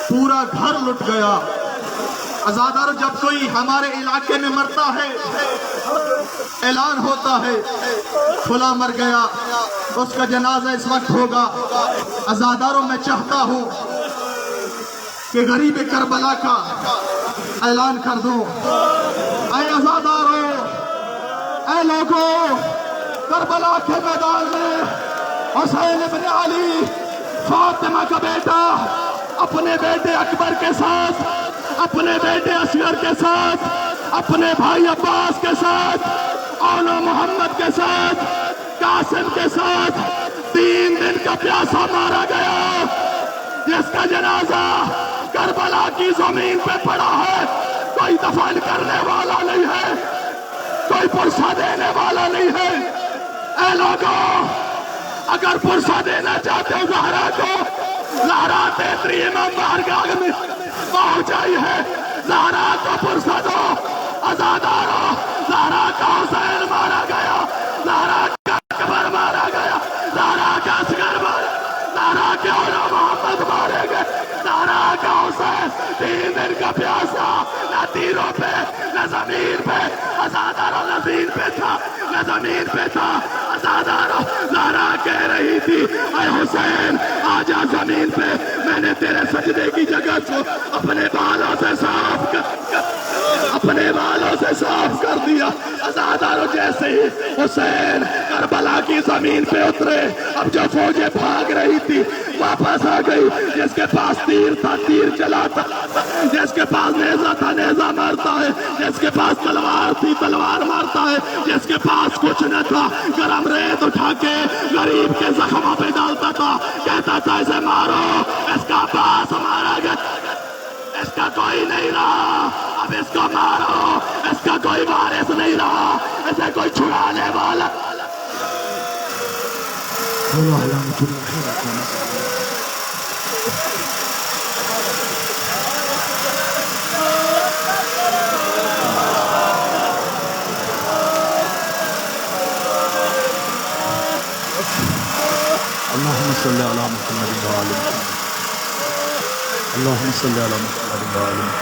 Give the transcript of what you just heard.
پورا گھر لٹ گیا۔ عزادارو، جب کوئی ہمارے علاقے میں مرتا ہے اعلان ہوتا ہے فلاں مر گیا، اس کا جنازہ اس وقت ہوگا۔ عزادارو، میں چاہتا ہوں کہ غریب کربلا کا اعلان کر دوں۔ اے عزادارو، اے لوگوں، کربلا کے میدان میں حسین ابن علی، فاطمہ کا بیٹا، اپنے بیٹے اکبر کے ساتھ، اپنے بیٹے اصغر کے ساتھ، اپنے بھائی عباس کے ساتھ، اولا محمد کے ساتھ، قاسم کے ساتھ 3 دن کا پیاسا مارا گیا، جس کا جنازہ کربلا کی زمین پہ پڑا ہے۔ کوئی دفن کرنے والا نہیں ہے، کوئی پرسہ دینے والا نہیں ہے۔ اے لوگوں، اگر پرسہ دینا چاہتے ہو زہرا کو، زہرا تیتری امام بارگاہ میں پہنچ آئی ہے، زہرا کو پرسہ دو۔ عزادارو، زہرا کا حسین مارا گیا، زہرا کا اکبر مارا گیا، زہرا کا اصغر مارا، زہرا کے اولا محمد مارے گئے، زہرا کا حسین 3 دن کا پیاسا، نہ تیروں پہ نہ زمین پہ۔ عزادارو، نہ زمین پہ تھا نہ زمین پہ تھا۔ عزادارو، زہرا کہہ رہی تھی، اے حسین آجا زمین پہ، میں نے تیرے سجدے کی جگہ کو اپنے بالوں سے صاف کر دیا۔ عزادارو، جیسے ہی حسین کربلا کی زمین پہ اترے، اب جو فوجیں بھاگ رہی تھی واپس آ گئی۔ جس کے پاس تیر تھا تیر چلاتا، جس کے پاس نیزہ تھا نیزہ مارتا ہے، جس کے پاس تلوار تھی تلوار مارتا ہے، جس کے پاس کچھ نہ تھا گرم ریت اٹھا کے غریب کے زخموں پہ ڈالتا تھا، کہتا تھا اسے مارو، اس کا پاس مارا گیا، اس کا کوئی نہیں رہا، اب اس کو مارو، اس کا کوئی وارث نہیں رہا، اسے کوئی چھڑانے والا۔ اللهم صل على محمد وعلى آل محمد، اللهم صل على محمد وعلى آل محمد۔